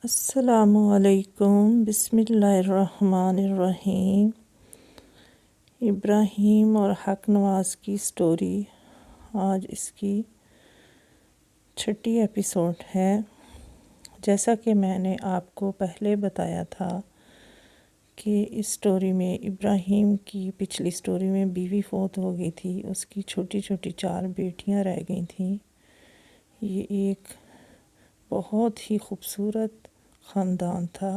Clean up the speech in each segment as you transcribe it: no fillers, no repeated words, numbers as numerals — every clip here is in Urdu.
السلام علیکم، بسم اللہ الرحمن الرحیم۔ ابراہیم اور حق نواز کی سٹوری، آج اس کی 6 ایپیسوڈ ہے۔ جیسا کہ میں نے آپ کو پہلے بتایا تھا کہ اس سٹوری میں ابراہیم کی پچھلی سٹوری میں بیوی فوت ہو گئی تھی، اس کی چھوٹی چھوٹی 4 بیٹیاں رہ گئی تھیں۔ یہ ایک بہت ہی خوبصورت خاندان تھا۔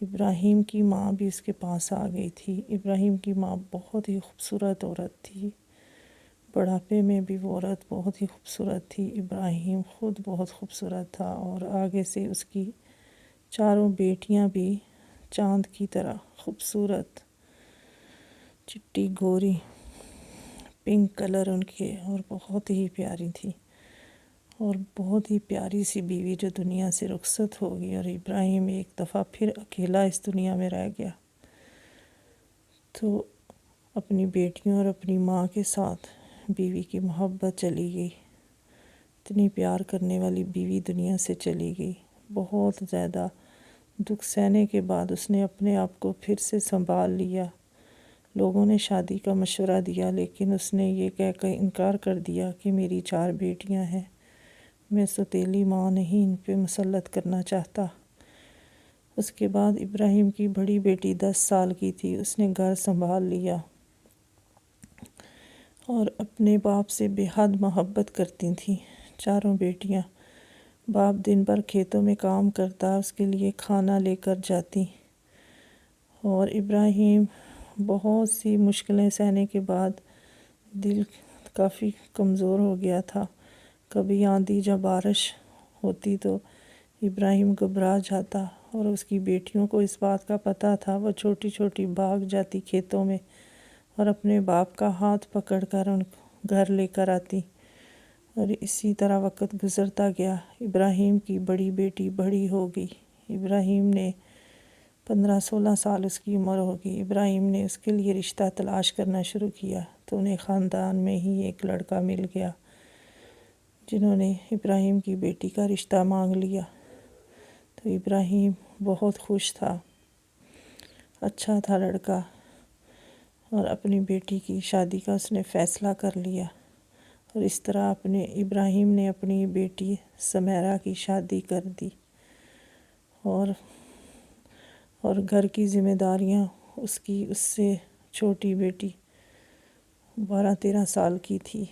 ابراہیم کی ماں بھی اس کے پاس آ گئی تھی۔ ابراہیم کی ماں بہت ہی خوبصورت عورت تھی، بڑھاپے میں بھی وہ عورت بہت ہی خوبصورت تھی۔ ابراہیم خود بہت خوبصورت تھا اور آگے سے اس کی 4 بیٹیاں بھی چاند کی طرح خوبصورت، چٹی گوری، پنک کلر ان کے، اور بہت ہی پیاری تھی، اور بہت ہی پیاری سی بیوی جو دنیا سے رخصت ہو گئی، اور ابراہیم ایک دفعہ پھر اکیلا اس دنیا میں رہ گیا۔ تو اپنی بیٹیوں اور اپنی ماں کے ساتھ بیوی کی محبت چلی گئی، اتنی پیار کرنے والی بیوی دنیا سے چلی گئی۔ بہت زیادہ دکھ سہنے کے بعد اس نے اپنے آپ کو پھر سے سنبھال لیا۔ لوگوں نے شادی کا مشورہ دیا، لیکن اس نے یہ کہہ کر انکار کر دیا کہ میری 4 بیٹیاں ہیں، میں سوتیلی ماں نہیں ان پہ مسلط کرنا چاہتا۔ اس کے بعد ابراہیم کی بڑی بیٹی 10 سال کی تھی، اس نے گھر سنبھال لیا اور اپنے باپ سے بے حد محبت کرتی تھیں 4 بیٹیاں۔ باپ دن بھر کھیتوں میں کام کرتا، اس کے لیے کھانا لے کر جاتی، اور ابراہیم بہت سی مشکلیں سہنے کے بعد دل کافی کمزور ہو گیا تھا۔ کبھی آندھی یا بارش ہوتی تو ابراہیم گھبرا جاتا، اور اس کی بیٹیوں کو اس بات کا پتہ تھا۔ وہ چھوٹی چھوٹی بھاگ جاتی کھیتوں میں اور اپنے باپ کا ہاتھ پکڑ کر ان کو گھر لے کر آتی، اور اسی طرح وقت گزرتا گیا۔ ابراہیم کی بڑی بیٹی بڑی ہو گئی، ابراہیم نے 15-16 سال اس کی عمر ہوگی۔ ابراہیم نے اس کے لیے رشتہ تلاش کرنا شروع کیا تو انہیں خاندان میں ہی ایک لڑکا مل گیا، جنہوں نے ابراہیم کی بیٹی کا رشتہ مانگ لیا۔ تو ابراہیم بہت خوش تھا، اچھا تھا لڑکا، اور اپنی بیٹی کی شادی کا اس نے فیصلہ کر لیا، اور اس طرح ابراہیم نے اپنی بیٹی سمیرہ کی شادی کر دی، اور گھر کی ذمہ داریاں اس سے چھوٹی بیٹی 12-13 سال کی تھی،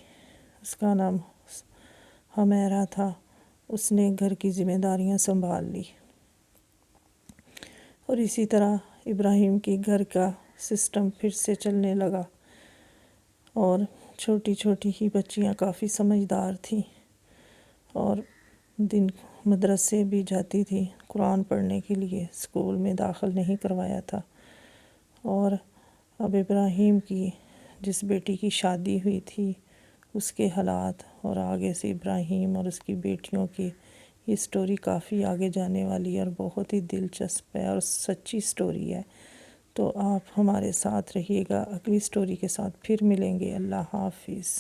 اس کا نام حمیرہ تھا، اس نے گھر کی ذمہ داریاں سنبھال لی، اور اسی طرح ابراہیم کی گھر کا سسٹم پھر سے چلنے لگا، اور چھوٹی چھوٹی ہی بچیاں کافی سمجھدار تھیں، اور دن مدرسے بھی جاتی تھی قرآن پڑھنے کے لیے، اسکول میں داخل نہیں کروایا تھا۔ اور اب ابراہیم کی جس بیٹی کی شادی ہوئی تھی اس کے حالات، اور آگے سے ابراہیم اور اس کی بیٹیوں کی یہ سٹوری کافی آگے جانے والی ہے، اور بہت ہی دلچسپ ہے اور سچی سٹوری ہے۔ تو آپ ہمارے ساتھ رہیے گا، اگلی سٹوری کے ساتھ پھر ملیں گے۔ اللہ حافظ۔